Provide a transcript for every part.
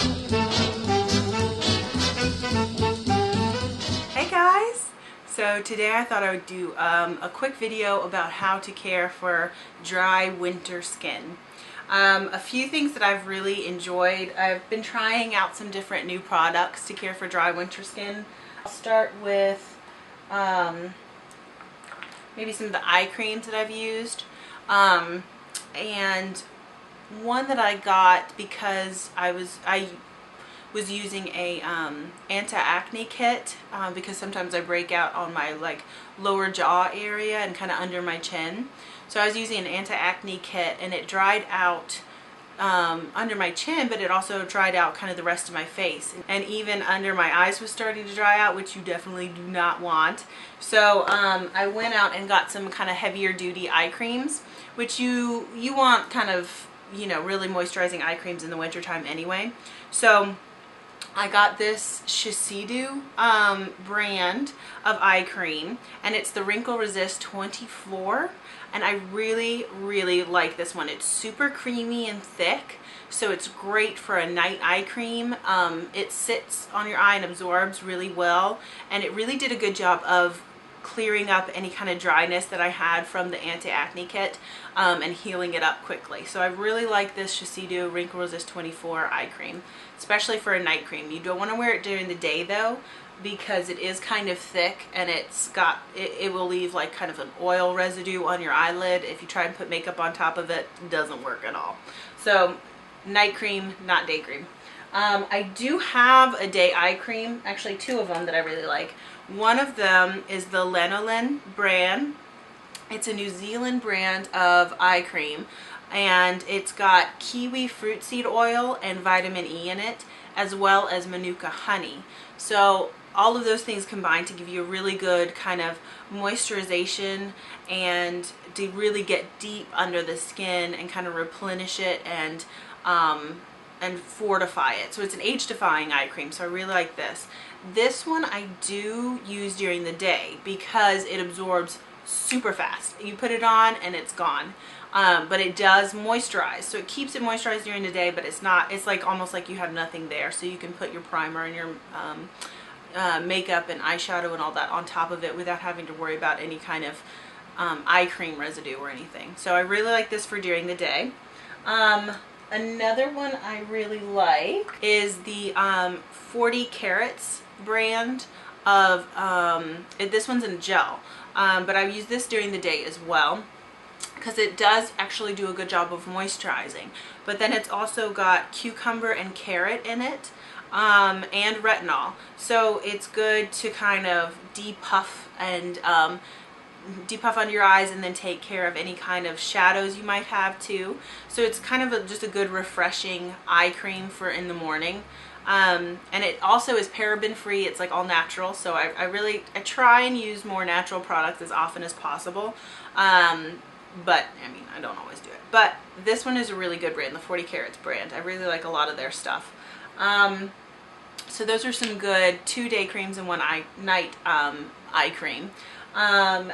Hey guys! So today I thought I would do a quick video about how to care for dry winter skin. A few things that I've really enjoyed. I've been trying out some different new products to care for dry winter skin. I'll start with maybe some of the eye creams that I've used. And one that I got because I was using a anti-acne kit because sometimes I break out on my lower jaw area and kind of under my chin. So I was using an anti-acne kit and it dried out under my chin, but it also dried out kind of the rest of my face, and even under my eyes was starting to dry out, which you definitely do not want. So I went out and got some kind of heavier duty eye creams, which you want kind of, you know, really moisturizing eye creams in the wintertime anyway. So I got this Shiseido brand of eye cream, and it's the Wrinkle Resist 24, and I really like this one. It's super creamy and thick, so it's great for a night eye cream. It sits on your eye and absorbs really well, and it really did a good job of clearing up any kind of dryness that I had from the anti-acne kit and healing it up quickly. So I really like this Shiseido Wrinkle Resist 24 eye cream, especially for a night cream. You don't want to wear it during the day though, because it is kind of thick and it will leave like kind of an oil residue on your eyelid. If you try and put makeup on top of it, it doesn't work at all. So night cream, not day cream. I do have a day eye cream, actually two of them that I really like. One of them is the Lanoline brand. It's a New Zealand brand of eye cream, and it's got kiwi fruit seed oil and vitamin E in it, as well as Manuka honey. So all of those things combine to give you a really good kind of moisturization and to really get deep under the skin and kind of replenish it and fortify it. So it's an age-defying eye cream, so I really like this. This one I do use during the day because it absorbs super fast. You put it on and it's gone. But it does moisturize, so it keeps it moisturized during the day, but it's like almost like you have nothing there. So you can put your primer and your makeup and eyeshadow and all that on top of it without having to worry about any kind of eye cream residue or anything. So I really like this for during the day. Another one I really like is the 40 Carats brand of, this one's in gel, but I use this during the day as well because it does actually do a good job of moisturizing. But then it's also got cucumber and carrot in it, and retinol. So it's good to kind of depuff and depuff under your eyes and then take care of any kind of shadows you might have too. So it's kind of just a good refreshing eye cream for in the morning. And it also is paraben free. It's like all natural, so I try and use more natural products as often as possible. But I mean, I don't always do it. But this one is a really good brand, the 40 Carats brand. I really like a lot of their stuff. So those are some good 2-day creams and one night eye cream. And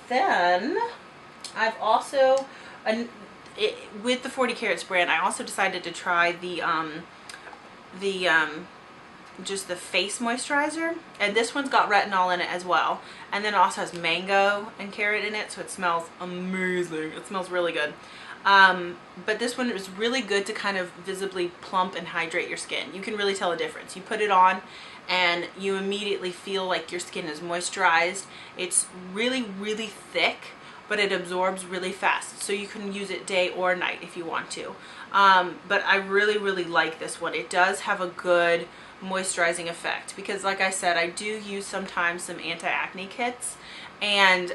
then I've also, with the 40 Carats brand, I also decided to try just the face moisturizer, and this one's got retinol in it as well, and then it also has mango and carrot in it, so it smells amazing. It smells really good. But this one is really good to kind of visibly plump and hydrate your skin. You can really tell a difference. You put it on and you immediately feel like your skin is moisturized. It's really thick, but it absorbs really fast, so you can use it day or night if you want to. But I really like this one. It does have a good moisturizing effect because, like I said, I do use sometimes some anti-acne kits, and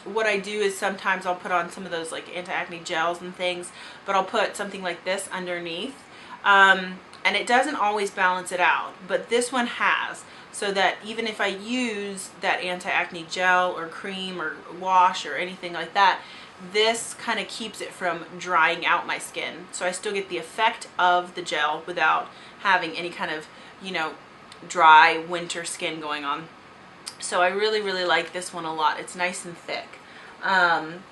what I do is sometimes I'll put on some of those like anti-acne gels and things, but I'll put something like this underneath, and it doesn't always balance it out, but this one has, so that even if I use that anti-acne gel or cream or wash or anything like that, this kind of keeps it from drying out my skin. So I still get the effect of the gel without having any kind of, you know, dry winter skin going on. So I really like this one a lot. It's nice and thick. And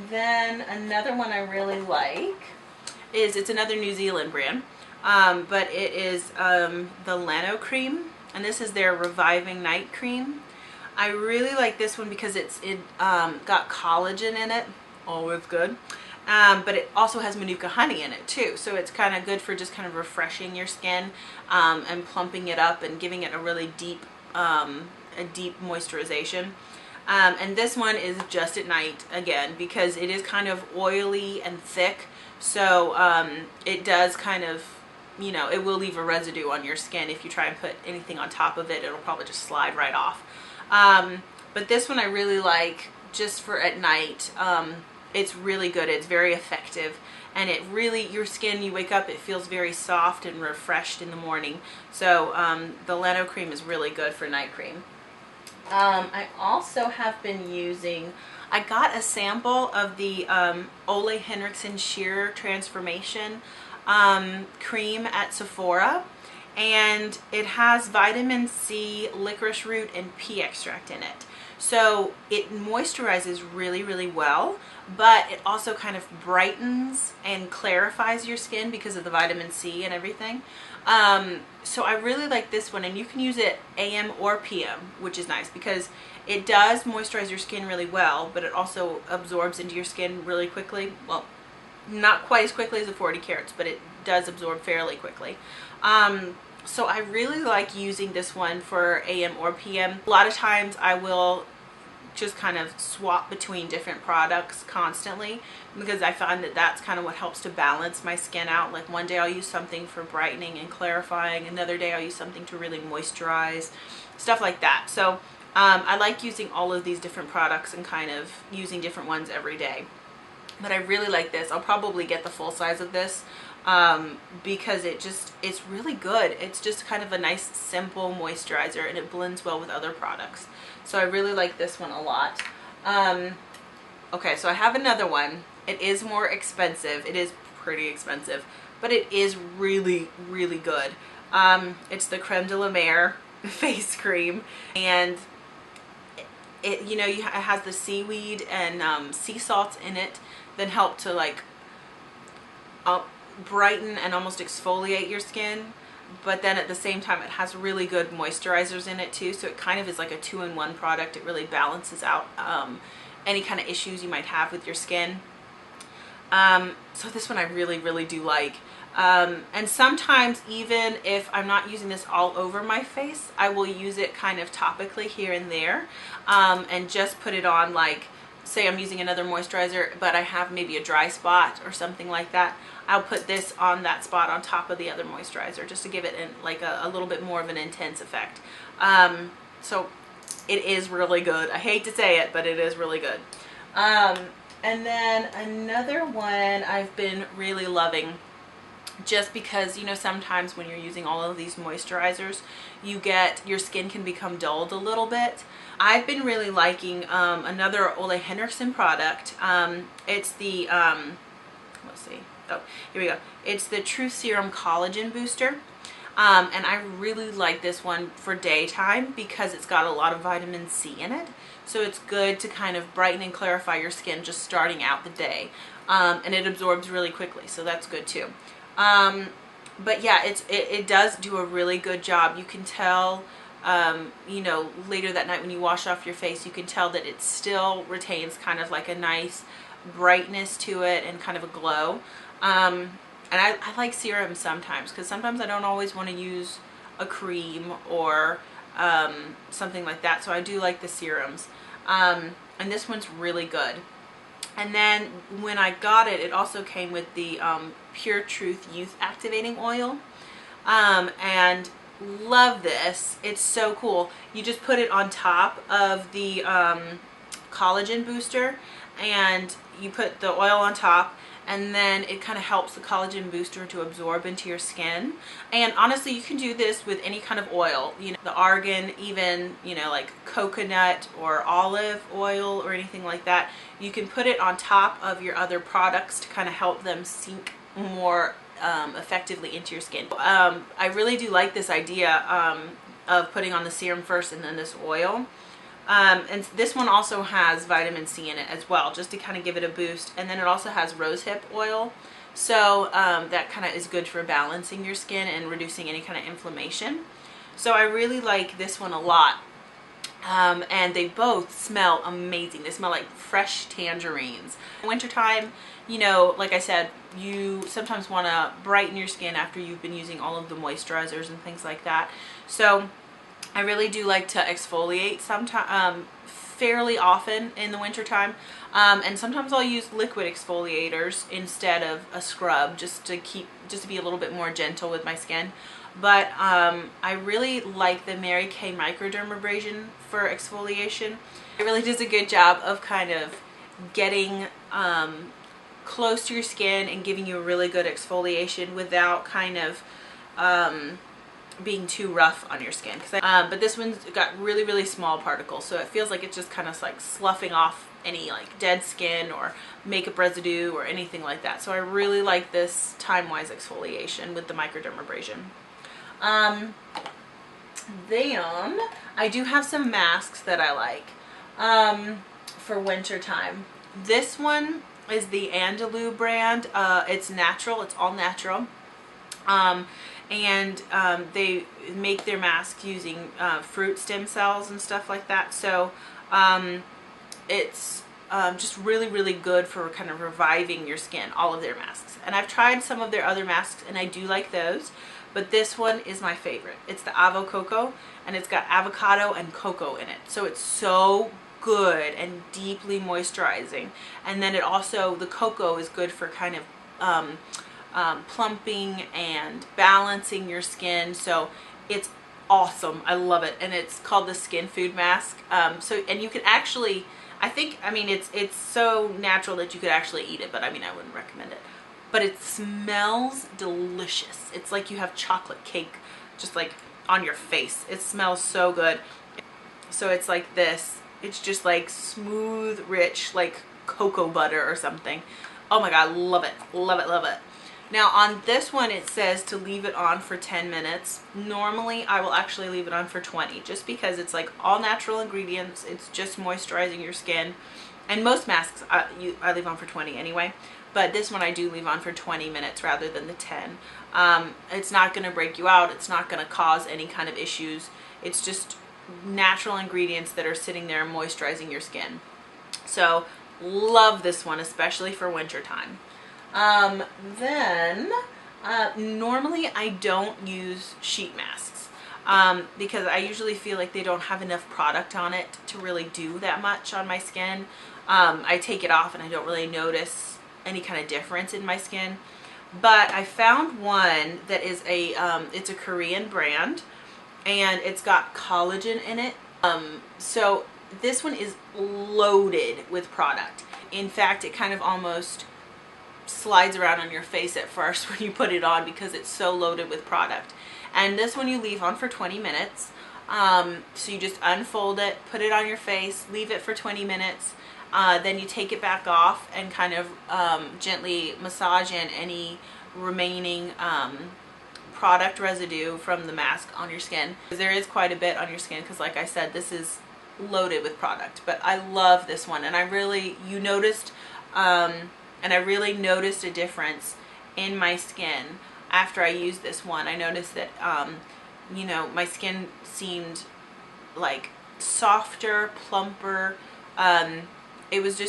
then another one I really like is, it's another New Zealand brand, but it is the Leno Cream, and this is their Reviving Night Cream. I really like this one because it got collagen in it, always good. But it also has Manuka honey in it too, so it's kind of good for just kind of refreshing your skin and plumping it up and giving it a really deep moisturization. And this one is just at night again because it is kind of oily and thick, so it does kind of, you know, it will leave a residue on your skin. If you try and put anything on top of it, it'll probably just slide right off. But this one I really like just for at night. It's really good. It's very effective, and it really, your skin, you wake up, it feels very soft and refreshed in the morning. So the Leno Cream is really good for night cream. I also have been using, I got a sample of the Ole Henriksen Sheer Transformation cream at Sephora, and it has vitamin C, licorice root, and pea extract in it. So it moisturizes really, really well, but it also kind of brightens and clarifies your skin because of the vitamin C and everything. So I really like this one, and you can use it AM or PM, which is nice because it does moisturize your skin really well, but it also absorbs into your skin really quickly. Well, not quite as quickly as the 40 carats, but it does absorb fairly quickly. So I really like using this one for AM or PM. A lot of times I will just kind of swap between different products constantly because I find that that's kind of what helps to balance my skin out. Like one day I'll use something for brightening and clarifying, another day I'll use something to really moisturize, stuff like that. So I like using all of these different products and kind of using different ones every day. But I really like this. I'll probably get the full size of this because it's really good. It's just kind of a nice simple moisturizer, and it blends well with other products. So I really like this one a lot. Okay, so I have another one. It is more expensive. It is pretty expensive, but it is really, really good. It's the Creme de la Mer face cream, and it you know, it has the seaweed and sea salts in it that help to like brighten and almost exfoliate your skin, but then at the same time it has really good moisturizers in it too, so it kind of is like a two-in-one product. It really balances out any kind of issues you might have with your skin. So this one I really, really do like. And sometimes even if I'm not using this all over my face, I will use it kind of topically here and there, and just put it on, like say I'm using another moisturizer but I have maybe a dry spot or something like that. I'll put this on that spot on top of the other moisturizer just to give it like a little bit more of an intense effect. So it is really good. I hate to say it, but it is really good. And then another one I've been really loving, just because, you know, sometimes when you're using all of these moisturizers, your skin can become dulled a little bit. I've been really liking another Ole Henriksen product. It's the, let's see, oh, here we go. It's the True Serum Collagen Booster. And I really like this one for daytime because it's got a lot of vitamin C in it. So it's good to kind of brighten and clarify your skin just starting out the day. And it absorbs really quickly, so that's good too. But yeah, it does do a really good job. You can tell, you know, later that night when you wash off your face, you can tell that it still retains kind of like a nice brightness to it and kind of a glow. And I like serums sometimes, because sometimes I don't always want to use a cream or something like that. So I do like the serums. And this one's really good. And then when I got it, it also came with the Pure Truth Youth Activating Oil. And love this. It's so cool. You just put it on top of the collagen booster, and you put the oil on top, and then it kind of helps the collagen booster to absorb into your skin. And honestly, you can do this with any kind of oil, you know, the argan, even, you know, like coconut or olive oil or anything like that. You can put it on top of your other products to kind of help them sink more effectively into your skin. I really do like this idea of putting on the serum first and then this oil. And this one also has vitamin C in it as well, just to kind of give it a boost. And then it also has rosehip oil. So that kind of is good for balancing your skin and reducing any kind of inflammation. So I really like this one a lot. And they both smell amazing. They smell like fresh tangerines. Wintertime, you know, like I said, you sometimes want to brighten your skin after you've been using all of the moisturizers and things like that. So I really do like to exfoliate sometimes, fairly often in the wintertime. And sometimes I'll use liquid exfoliators instead of a scrub, just to be a little bit more gentle with my skin. But I really like the Mary Kay Microdermabrasion for exfoliation. It really does a good job of kind of getting close to your skin and giving you a really good exfoliation without kind of being too rough on your skin. But this one's got really, really small particles, so it feels like it's just kind of like sloughing off any like dead skin or makeup residue or anything like that. So I really like this Timewise exfoliation with the Microdermabrasion. Then I do have some masks that I like for winter time. This one is the Andalou brand. It's natural, it's all natural. They make their masks using fruit stem cells and stuff like that. So it's just really, really good for kind of reviving your skin, all of their masks. And I've tried some of their other masks and I do like those, but this one is my favorite. It's the Avo Coco, and it's got avocado and cocoa in it. So it's so good and deeply moisturizing. And then it also, the cocoa is good for kind of plumping and balancing your skin. So it's awesome. I love it. And it's called the Skin Food Mask. And you can actually, I mean, it's so natural that you could actually eat it, but I mean, I wouldn't recommend it. But it smells delicious. It's like you have chocolate cake just like on your face. It smells so good. So it's like this. It's just like smooth, rich, like cocoa butter or something. Oh my God, love it. Love it, love it. Now on this one, it says to leave it on for 10 minutes. Normally, I will actually leave it on for 20, just because it's like all natural ingredients. It's just moisturizing your skin. And most masks, I leave on for 20 anyway. But this one I do leave on for 20 minutes rather than the 10. It's not going to break you out. It's not going to cause any kind of issues. It's just natural ingredients that are sitting there moisturizing your skin. So love this one, especially for winter time. Normally I don't use sheet masks because I usually feel like they don't have enough product on it to really do that much on my skin. I take it off and I don't really notice any kind of difference in my skin. But I found one that is it's a Korean brand, and it's got collagen in it. So this one is loaded with product. In fact, it kind of almost slides around on your face at first when you put it on because it's so loaded with product. And this one you leave on for 20 minutes. So you just unfold it, put it on your face, leave it for 20 minutes. Then you take it back off and kind of gently massage in any remaining product residue from the mask on your skin. There is quite a bit on your skin because, like I said, this is loaded with product. But I love this one, and I really noticed a difference in my skin after I used this one. I noticed that you know, my skin seemed like softer, plumper. It was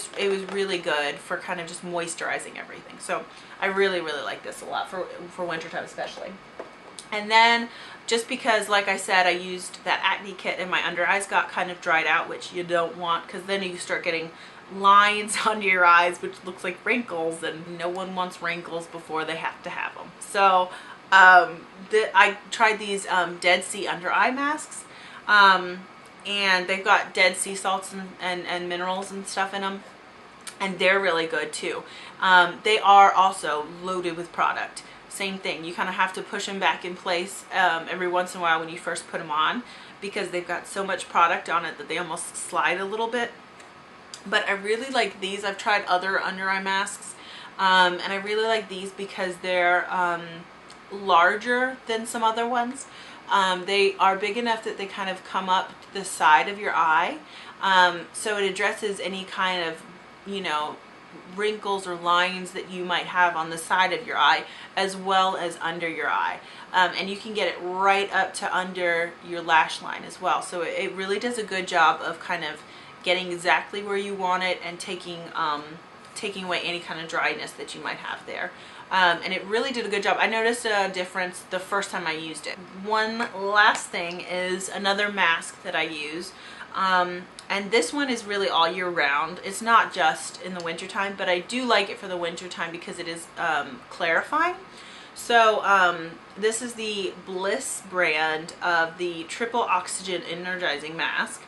really good for kind of just moisturizing everything. So I really, really like this a lot for wintertime especially. And then just because, like I said, I used that acne kit and my under eyes got kind of dried out, which you don't want, because then you start getting lines under your eyes, which looks like wrinkles, and no one wants wrinkles before they have to have them. So I tried these Dead Sea under eye masks. And they've got Dead Sea salts and minerals and stuff in them, and they're really good too. They are also loaded with product. Same thing, you kind of have to push them back in place every once in a while when you first put them on, because they've got so much product on it that they almost slide a little bit. But I really like these. I've tried other under eye masks, and I really like these because they're larger than some other ones. They are big enough that they kind of come up to the side of your eye. So it addresses any kind of, you know, wrinkles or lines that you might have on the side of your eye, as well as under your eye. And you can get it right up to under your lash line as well. So it really does a good job of kind of getting exactly where you want it and taking away any kind of dryness that you might have there. And it really did a good job. I noticed a difference the first time I used it. One last thing is another mask that I use. And this one is really all year round. It's not just in the winter time, but I do like it for the winter time because it is clarifying. So this is the Bliss brand of the Triple Oxygen Energizing Mask.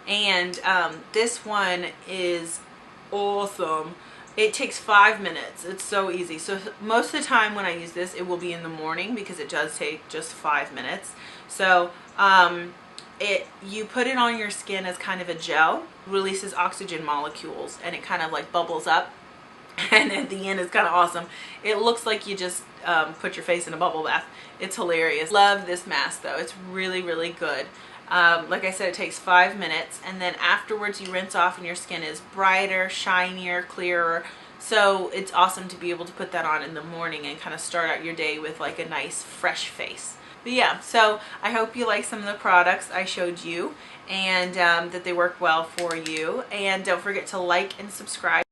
And this one is awesome. It takes 5 minutes. It's so easy. So most of the time when I use this, it will be in the morning because it does take just 5 minutes. So you put it on your skin as kind of a gel, releases oxygen molecules, and it kind of like bubbles up. And at the end, it's kind of awesome. It looks like you just put your face in a bubble bath. It's hilarious. Love this mask though. It's really, really good. Like I said, it takes 5 minutes, and then afterwards you rinse off and your skin is brighter, shinier, clearer. So it's awesome to be able to put that on in the morning and kind of start out your day with like a nice fresh face. But yeah, so I hope you like some of the products I showed you, and that they work well for you. And don't forget to like and subscribe.